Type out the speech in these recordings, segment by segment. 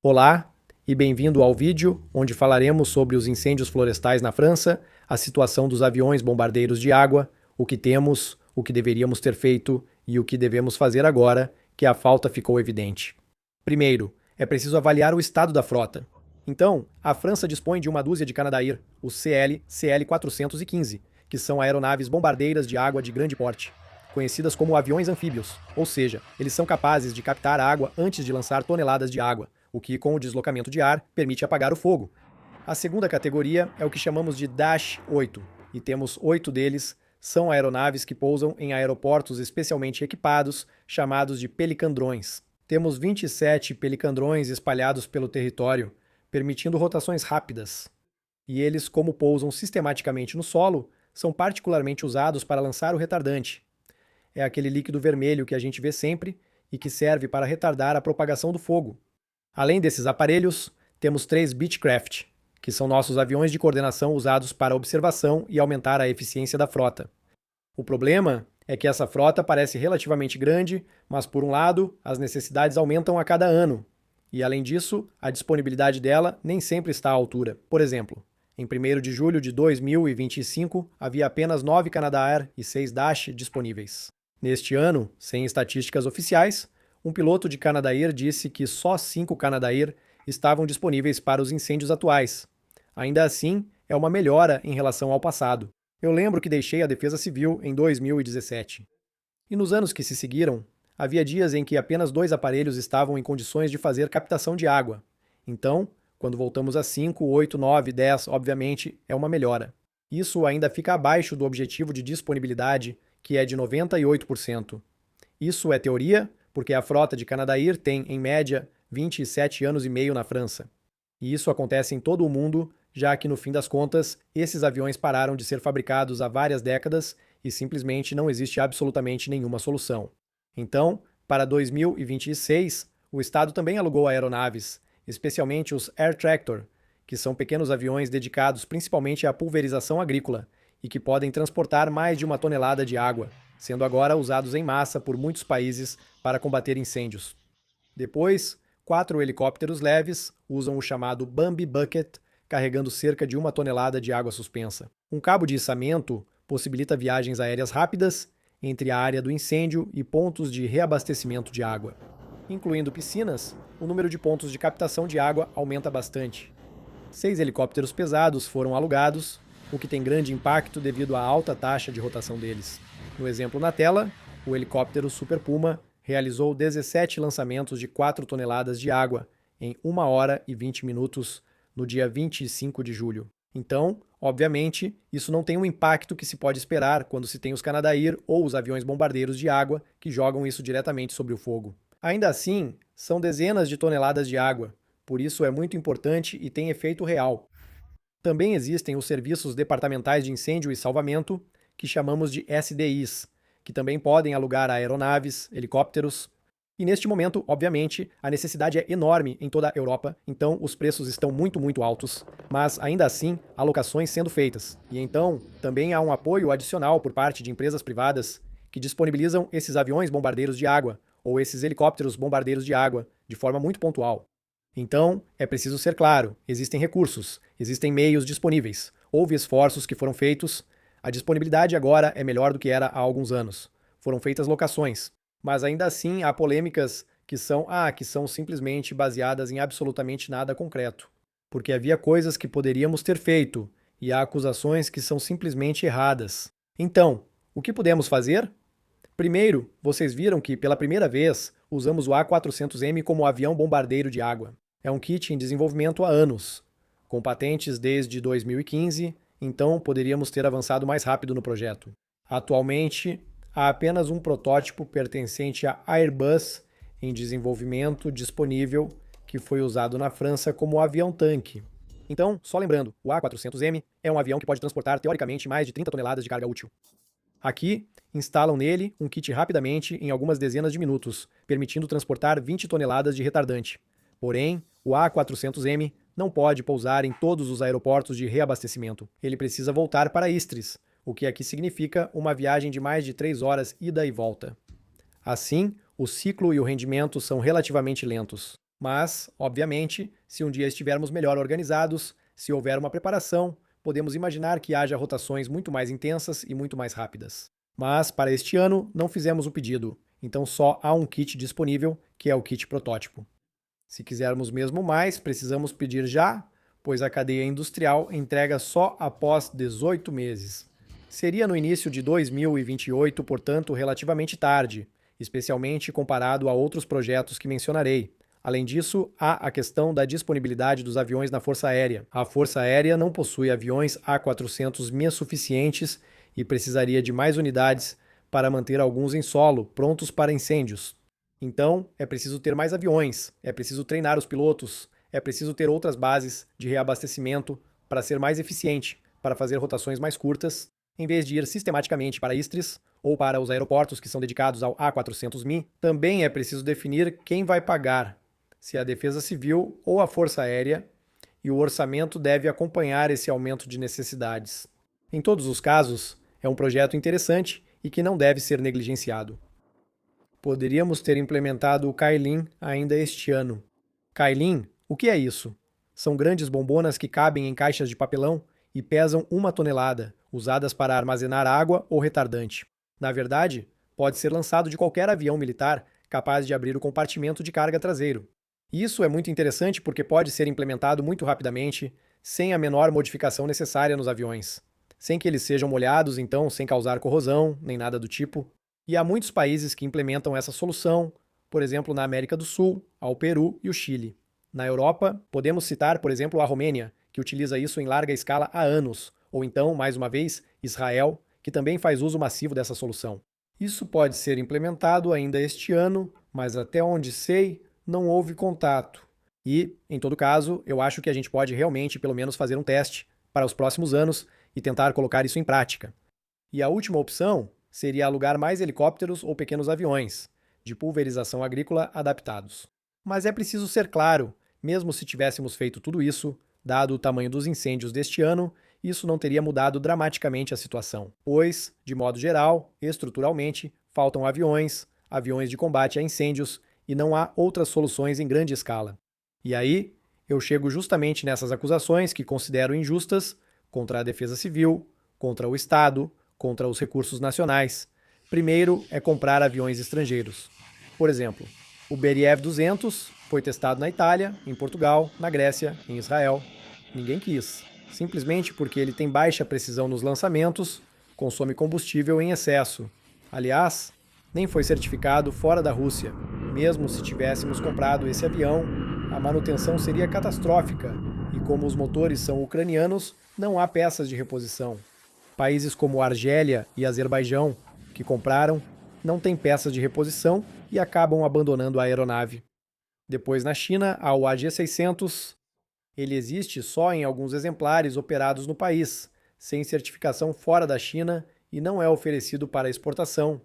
Olá e bem-vindo ao vídeo onde falaremos sobre os incêndios florestais na França, a situação dos aviões bombardeiros de água, o que temos, o que deveríamos ter feito e o que devemos fazer agora que a falta ficou evidente. Primeiro, é preciso avaliar o estado da frota. Então, a França dispõe de uma dúzia de Canadair, os CL-415, que são aeronaves bombardeiras de água de grande porte, conhecidas como aviões anfíbios, ou seja, eles são capazes de captar água antes de lançar toneladas de água, o que, com o deslocamento de ar, permite apagar o fogo. A segunda categoria é o que chamamos de Dash 8, e temos 8 deles, são aeronaves que pousam em aeroportos especialmente equipados, chamados de pelicandrões. Temos 27 pelicandrões espalhados pelo território, permitindo rotações rápidas. E eles, como pousam sistematicamente no solo, são particularmente usados para lançar o retardante. É aquele líquido vermelho que a gente vê sempre e que serve para retardar a propagação do fogo. Além desses aparelhos, temos 3 Beechcraft, que são nossos aviões de coordenação usados para observação e aumentar a eficiência da frota. O problema é que essa frota parece relativamente grande, mas por um lado, as necessidades aumentam a cada ano. E além disso, a disponibilidade dela nem sempre está à altura. Por exemplo, em 1º de julho de 2025, havia apenas 9 Canadair e 6 Dash disponíveis. Neste ano, sem estatísticas oficiais, um piloto de Canadair disse que só 5 Canadair estavam disponíveis para os incêndios atuais. Ainda assim, é uma melhora em relação ao passado. Eu lembro que deixei a Defesa Civil em 2017. E nos anos que se seguiram, havia dias em que apenas 2 aparelhos estavam em condições de fazer captação de água. Então, quando voltamos a 5, 8, 9, 10, obviamente, é uma melhora. Isso ainda fica abaixo do objetivo de disponibilidade, que é de 98%. Isso é teoria, porque a frota de Canadair tem, em média, 27 anos e meio na França. E isso acontece em todo o mundo, já que, no fim das contas, esses aviões pararam de ser fabricados há várias décadas e simplesmente não existe absolutamente nenhuma solução. Então, para 2026, o Estado também alugou aeronaves, especialmente os Air Tractor, que são pequenos aviões dedicados principalmente à pulverização agrícola e que podem transportar mais de 1 tonelada de água, sendo agora usados em massa por muitos países para combater incêndios. Depois, 4 helicópteros leves usam o chamado Bambi Bucket, carregando cerca de 1 tonelada de água suspensa. Um cabo de içamento possibilita viagens aéreas rápidas entre a área do incêndio e pontos de reabastecimento de água. Incluindo piscinas, o número de pontos de captação de água aumenta bastante. 6 helicópteros pesados foram alugados, o que tem grande impacto devido à alta taxa de rotação deles. No exemplo na tela, o helicóptero Super Puma realizou 17 lançamentos de 4 toneladas de água em 1 hora e 20 minutos no dia 25 de julho. Então, obviamente, isso não tem o impacto que se pode esperar quando se tem os Canadair ou os aviões bombardeiros de água que jogam isso diretamente sobre o fogo. Ainda assim, são dezenas de toneladas de água, por isso é muito importante e tem efeito real. Também existem os serviços departamentais de incêndio e salvamento, que chamamos de SDIs, que também podem alugar aeronaves, helicópteros. E neste momento, obviamente, a necessidade é enorme em toda a Europa, então os preços estão muito altos, mas ainda assim há locações sendo feitas. E então também há um apoio adicional por parte de empresas privadas que disponibilizam esses aviões bombardeiros de água ou esses helicópteros bombardeiros de água de forma muito pontual. Então, é preciso ser claro, existem recursos, existem meios disponíveis, houve esforços que foram feitos, a disponibilidade agora é melhor do que era há alguns anos. Foram feitas locações, mas ainda assim há polêmicas que são simplesmente baseadas em absolutamente nada concreto. Porque havia coisas que poderíamos ter feito, e há acusações que são simplesmente erradas. Então, o que podemos fazer? Primeiro, vocês viram que, pela primeira vez, usamos o A400M como avião bombardeiro de água. É um kit em desenvolvimento há anos, com patentes desde 2015, então poderíamos ter avançado mais rápido no projeto. Atualmente, há apenas um protótipo pertencente à Airbus em desenvolvimento disponível que foi usado na França como avião-tanque. Então, só lembrando, o A400M é um avião que pode transportar teoricamente mais de 30 toneladas de carga útil. Aqui, instalam nele um kit rapidamente em algumas dezenas de minutos, permitindo transportar 20 toneladas de retardante. Porém, o A400M não pode pousar em todos os aeroportos de reabastecimento. Ele precisa voltar para Istres, o que aqui significa uma viagem de mais de 3 horas ida e volta. Assim, o ciclo e o rendimento são relativamente lentos. Mas, obviamente, se um dia estivermos melhor organizados, se houver uma preparação, podemos imaginar que haja rotações muito mais intensas e muito mais rápidas. Mas, para este ano, não fizemos o pedido, então só há um kit disponível, que é o kit protótipo. Se quisermos mesmo mais, precisamos pedir já, pois a cadeia industrial entrega só após 18 meses. Seria no início de 2028, portanto, relativamente tarde, especialmente comparado a outros projetos que mencionarei. Além disso, há a questão da disponibilidade dos aviões na Força Aérea. A Força Aérea não possui aviões A400M suficientes e precisaria de mais unidades para manter alguns em solo, prontos para incêndios. Então, é preciso ter mais aviões, é preciso treinar os pilotos, é preciso ter outras bases de reabastecimento para ser mais eficiente, para fazer rotações mais curtas, em vez de ir sistematicamente para Istres ou para os aeroportos que são dedicados ao A400M. Também é preciso definir quem vai pagar, se é a Defesa Civil ou a Força Aérea, e o orçamento deve acompanhar esse aumento de necessidades. Em todos os casos, é um projeto interessante e que não deve ser negligenciado. Poderíamos ter implementado o Kailin ainda este ano. Kailin, o que é isso? São grandes bombonas que cabem em caixas de papelão e pesam 1 tonelada, usadas para armazenar água ou retardante. Na verdade, pode ser lançado de qualquer avião militar capaz de abrir o compartimento de carga traseiro. Isso é muito interessante porque pode ser implementado muito rapidamente, sem a menor modificação necessária nos aviões. Sem que eles sejam molhados, então, sem causar corrosão, nem nada do tipo. E há muitos países que implementam essa solução, por exemplo, na América do Sul, ao Peru e o Chile. Na Europa, podemos citar, por exemplo, a Romênia, que utiliza isso em larga escala há anos, ou então, mais uma vez, Israel, que também faz uso massivo dessa solução. Isso pode ser implementado ainda este ano, mas até onde sei, não houve contato. E, em todo caso, eu acho que a gente pode realmente, pelo menos, fazer um teste para os próximos anos e tentar colocar isso em prática. E a última opção seria alugar mais helicópteros ou pequenos aviões, de pulverização agrícola adaptados. Mas é preciso ser claro, mesmo se tivéssemos feito tudo isso, dado o tamanho dos incêndios deste ano, isso não teria mudado dramaticamente a situação, pois, de modo geral, estruturalmente, faltam aviões, aviões de combate a incêndios e não há outras soluções em grande escala. E aí, eu chego justamente nessas acusações que considero injustas contra a Defesa Civil, contra o Estado, contra os recursos nacionais. Primeiro é comprar aviões estrangeiros. Por exemplo, o Beriev 200 foi testado na Itália, em Portugal, na Grécia, em Israel. Ninguém quis, simplesmente porque ele tem baixa precisão nos lançamentos, consome combustível em excesso. Aliás, nem foi certificado fora da Rússia. Mesmo se tivéssemos comprado esse avião, a manutenção seria catastrófica e, como os motores são ucranianos, não há peças de reposição. Países como Argélia e Azerbaijão, que compraram, não têm peças de reposição e acabam abandonando a aeronave. Depois, na China, há o AG600. Ele existe só em alguns exemplares operados no país, sem certificação fora da China e não é oferecido para exportação.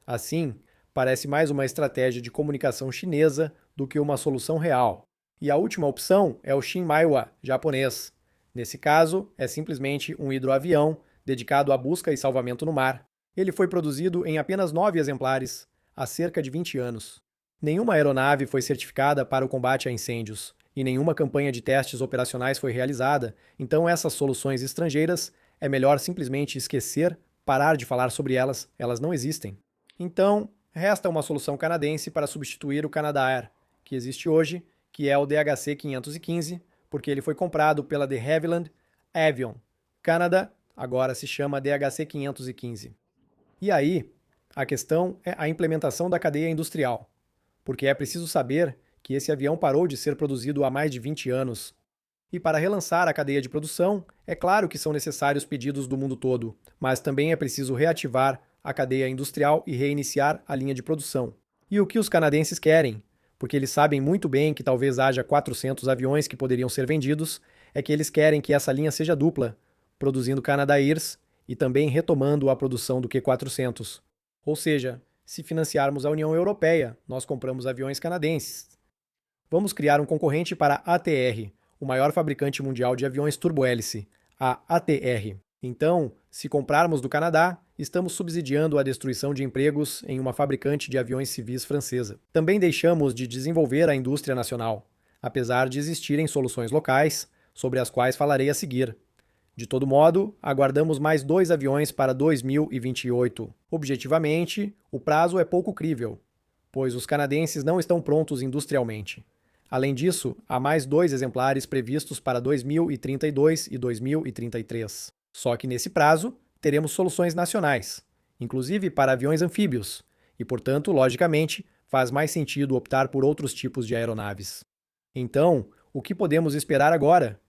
Assim, parece mais uma estratégia de comunicação chinesa do que uma solução real. E a última opção é o Shinmaiwa, japonês. Nesse caso, é simplesmente um hidroavião dedicado à busca e salvamento no mar. Ele foi produzido em apenas 9 exemplares, há cerca de 20 anos. Nenhuma aeronave foi certificada para o combate a incêndios, e nenhuma campanha de testes operacionais foi realizada, então essas soluções estrangeiras é melhor simplesmente esquecer, parar de falar sobre elas, elas não existem. Então, resta uma solução canadense para substituir o Canadair, que existe hoje, que é o DHC-515, porque ele foi comprado pela de Havilland Avion. Canada agora se chama DHC-515. E aí, a questão é a implementação da cadeia industrial, porque é preciso saber que esse avião parou de ser produzido há mais de 20 anos. E para relançar a cadeia de produção, é claro que são necessários pedidos do mundo todo, mas também é preciso reativar a cadeia industrial e reiniciar a linha de produção. E o que os canadenses querem, porque eles sabem muito bem que talvez haja 400 aviões que poderiam ser vendidos, é que eles querem que essa linha seja dupla, produzindo Canadairs e também retomando a produção do Q400. Ou seja, se financiarmos a União Europeia, nós compramos aviões canadenses. Vamos criar um concorrente para a ATR, o maior fabricante mundial de aviões turbohélice, a ATR. Então, se comprarmos do Canadá, estamos subsidiando a destruição de empregos em uma fabricante de aviões civis francesa. Também deixamos de desenvolver a indústria nacional. apesar de existirem soluções locais, sobre as quais falarei a seguir. De todo modo, aguardamos mais 2 aviões para 2028. Objetivamente, o prazo é pouco crível, pois os canadenses não estão prontos industrialmente. Além disso, há mais 2 exemplares previstos para 2032 e 2033. Só que nesse prazo, teremos soluções nacionais, inclusive para aviões anfíbios, e, portanto, logicamente, faz mais sentido optar por outros tipos de aeronaves. Então, o que podemos esperar agora?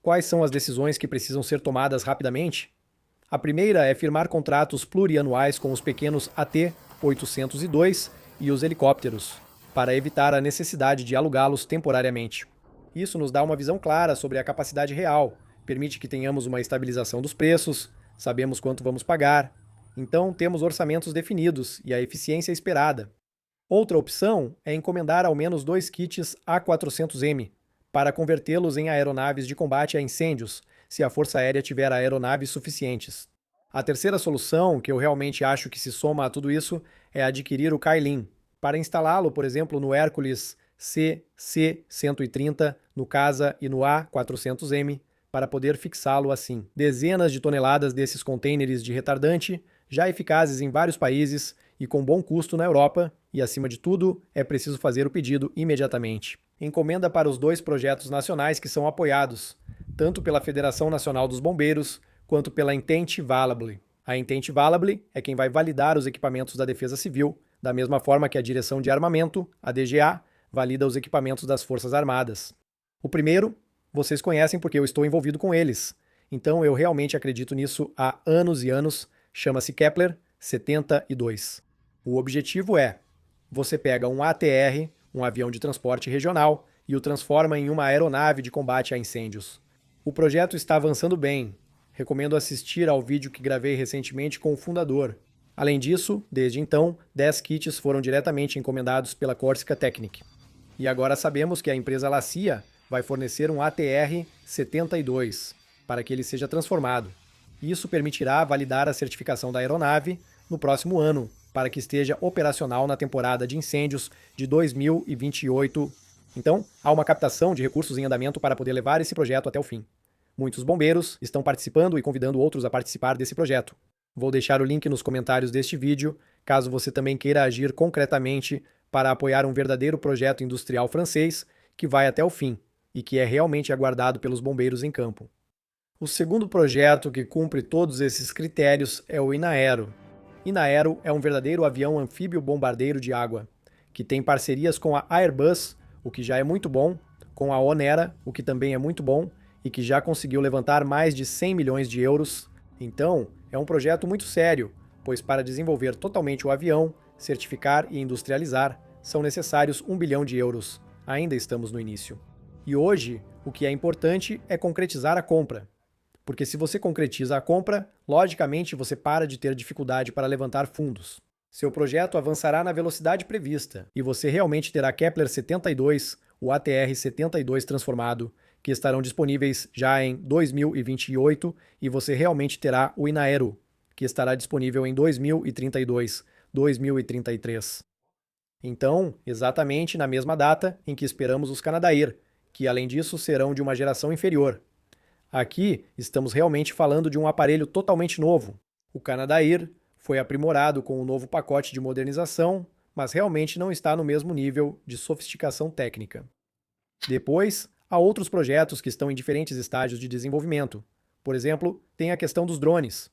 Quais são as decisões que precisam ser tomadas rapidamente? A primeira é firmar contratos plurianuais com os pequenos AT-802 e os helicópteros, para evitar a necessidade de alugá-los temporariamente. Isso nos dá uma visão clara sobre a capacidade real, permite que tenhamos uma estabilização dos preços, sabemos quanto vamos pagar, então temos orçamentos definidos e a eficiência esperada. Outra opção é encomendar ao menos 2 kits A400M, para convertê-los em aeronaves de combate a incêndios, se a Força Aérea tiver aeronaves suficientes. A terceira solução, que eu realmente acho que se soma a tudo isso, é adquirir o Kailin, para instalá-lo, por exemplo, no Hércules CC-130, no CASA e no A400M, para poder fixá-lo assim. Dezenas de toneladas desses contêineres de retardante, já eficazes em vários países e com bom custo na Europa, e acima de tudo, é preciso fazer o pedido imediatamente. Encomenda para os 2 projetos nacionais que são apoiados, tanto pela Federação Nacional dos Bombeiros, quanto pela Intent Valable. A Intent Valable é quem vai validar os equipamentos da Defesa Civil, da mesma forma que a Direção de Armamento, a DGA, valida os equipamentos das Forças Armadas. O primeiro, vocês conhecem porque eu estou envolvido com eles, então eu realmente acredito nisso há anos e anos, chama-se Kepler 72. O objetivo é, você pega um ATR, um avião de transporte regional, e o transforma em uma aeronave de combate a incêndios. O projeto está avançando bem. Recomendo assistir ao vídeo que gravei recentemente com o fundador. Além disso, desde então, 10 kits foram diretamente encomendados pela Corsica Technic. E agora sabemos que a empresa Lacia vai fornecer um ATR-72 para que ele seja transformado. Isso permitirá validar a certificação da aeronave no próximo ano, para que esteja operacional na temporada de incêndios de 2028. Então, há uma captação de recursos em andamento para poder levar esse projeto até o fim. Muitos bombeiros estão participando e convidando outros a participar desse projeto. Vou deixar o link nos comentários deste vídeo, caso você também queira agir concretamente para apoiar um verdadeiro projeto industrial francês que vai até o fim e que é realmente aguardado pelos bombeiros em campo. O segundo projeto que cumpre todos esses critérios é o Inaero. Inaero é um verdadeiro avião anfíbio bombardeiro de água, que tem parcerias com a Airbus, o que já é muito bom, com a Onera, o que também é muito bom, e que já conseguiu levantar mais de 100 milhões de euros. Então, é um projeto muito sério, pois para desenvolver totalmente o avião, certificar e industrializar, são necessários 1 bilhão de euros. Ainda estamos no início. E hoje, o que é importante é concretizar a compra. Porque se você concretiza a compra, logicamente você para de ter dificuldade para levantar fundos. Seu projeto avançará na velocidade prevista e você realmente terá Kepler 72, o ATR 72 transformado, que estarão disponíveis já em 2028 e você realmente terá o Inaero, que estará disponível em 2032, 2033. Então, exatamente na mesma data em que esperamos os Canadair, que além disso serão de uma geração inferior. Aqui estamos realmente falando de um aparelho totalmente novo. O Canadair foi aprimorado com um novo pacote de modernização, mas realmente não está no mesmo nível de sofisticação técnica. Depois, há outros projetos que estão em diferentes estágios de desenvolvimento. Por exemplo, tem a questão dos drones.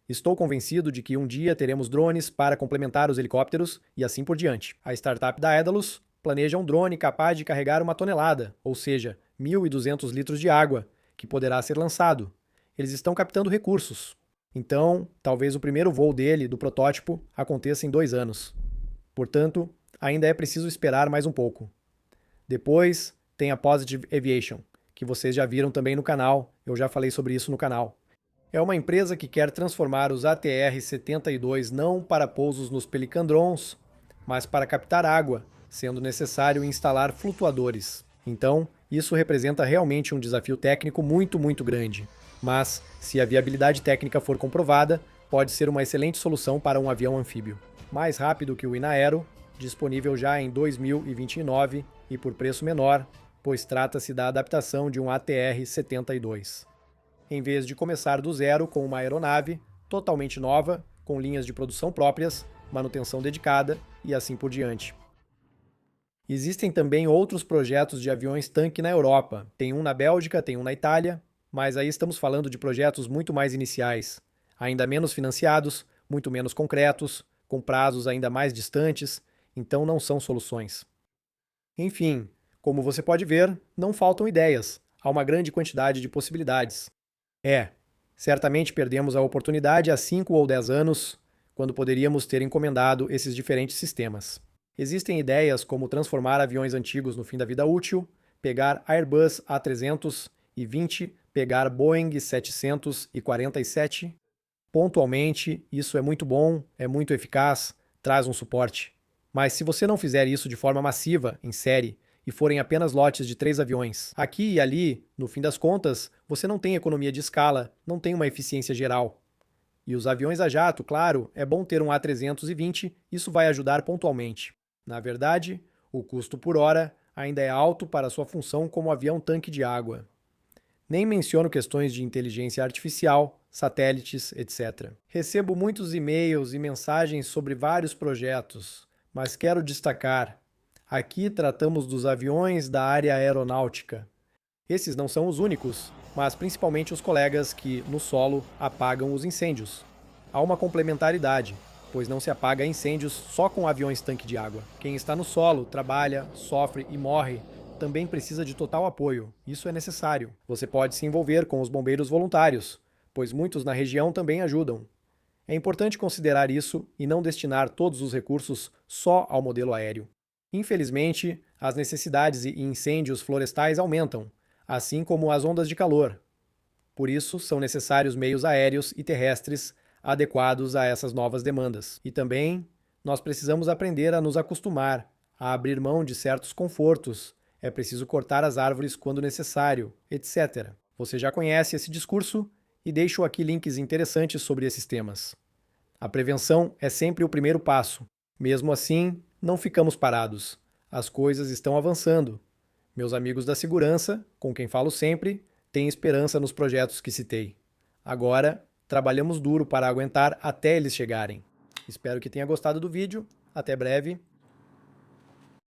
Estou convencido de que um dia teremos drones para complementar os helicópteros e assim por diante. A startup da Aedalus planeja um drone capaz de carregar 1 tonelada, ou seja, 1.200 litros de água, que poderá ser lançado. Eles estão captando recursos. Então, talvez o primeiro voo dele, do protótipo, aconteça em 2 anos. Portanto, ainda é preciso esperar mais um pouco. Depois, tem a Positive Aviation, que vocês já viram também no canal, eu já falei sobre isso no canal. É uma empresa que quer transformar os ATR-72 não para pousos nos Pelicandrons, mas para captar água, sendo necessário instalar flutuadores. Então, isso representa realmente um desafio técnico muito grande. Mas, se a viabilidade técnica for comprovada, pode ser uma excelente solução para um avião anfíbio. Mais rápido que o Inaero, disponível já em 2029 e por preço menor, pois trata-se da adaptação de um ATR-72. Em vez de começar do zero com uma aeronave totalmente nova, com linhas de produção próprias, manutenção dedicada e assim por diante. Existem também outros projetos de aviões-tanque na Europa. Tem um na Bélgica, tem um na Itália, mas aí estamos falando de projetos muito mais iniciais, ainda menos financiados, muito menos concretos, com prazos ainda mais distantes, então não são soluções. Enfim, como você pode ver, não faltam ideias, há uma grande quantidade de possibilidades. Certamente perdemos a oportunidade há 5 ou 10 anos, quando poderíamos ter encomendado esses diferentes sistemas. Existem ideias como transformar aviões antigos no fim da vida útil, pegar Airbus A320, pegar Boeing 747. Pontualmente, isso é muito bom, é muito eficaz, traz um suporte. Mas se você não fizer isso de forma massiva, em série, e forem apenas lotes de 3 aviões, aqui e ali, no fim das contas, você não tem economia de escala, não tem uma eficiência geral. E os aviões a jato, claro, é bom ter um A320, isso vai ajudar pontualmente. Na verdade, o custo por hora ainda é alto para sua função como avião-tanque de água. Nem menciono questões de inteligência artificial, satélites, etc. Recebo muitos e-mails e mensagens sobre vários projetos, mas quero destacar: aqui tratamos dos aviões da área aeronáutica. Esses não são os únicos, mas principalmente os colegas que, no solo, apagam os incêndios. Há uma complementaridade, pois não se apaga incêndios só com aviões-tanque de água. Quem está no solo, trabalha, sofre e morre, também precisa de total apoio. Isso é necessário. Você pode se envolver com os bombeiros voluntários, pois muitos na região também ajudam. É importante considerar isso e não destinar todos os recursos só ao modelo aéreo. Infelizmente, as necessidades e incêndios florestais aumentam, assim como as ondas de calor. Por isso, são necessários meios aéreos e terrestres adequados a essas novas demandas. E também, nós precisamos aprender a nos acostumar, a abrir mão de certos confortos. É preciso cortar as árvores quando necessário, etc. Você já conhece esse discurso e deixo aqui links interessantes sobre esses temas. A prevenção é sempre o primeiro passo. Mesmo assim, não ficamos parados. As coisas estão avançando. Meus amigos da segurança, com quem falo sempre, têm esperança nos projetos que citei. Agora, trabalhamos duro para aguentar até eles chegarem. Espero que tenha gostado do vídeo. Até breve.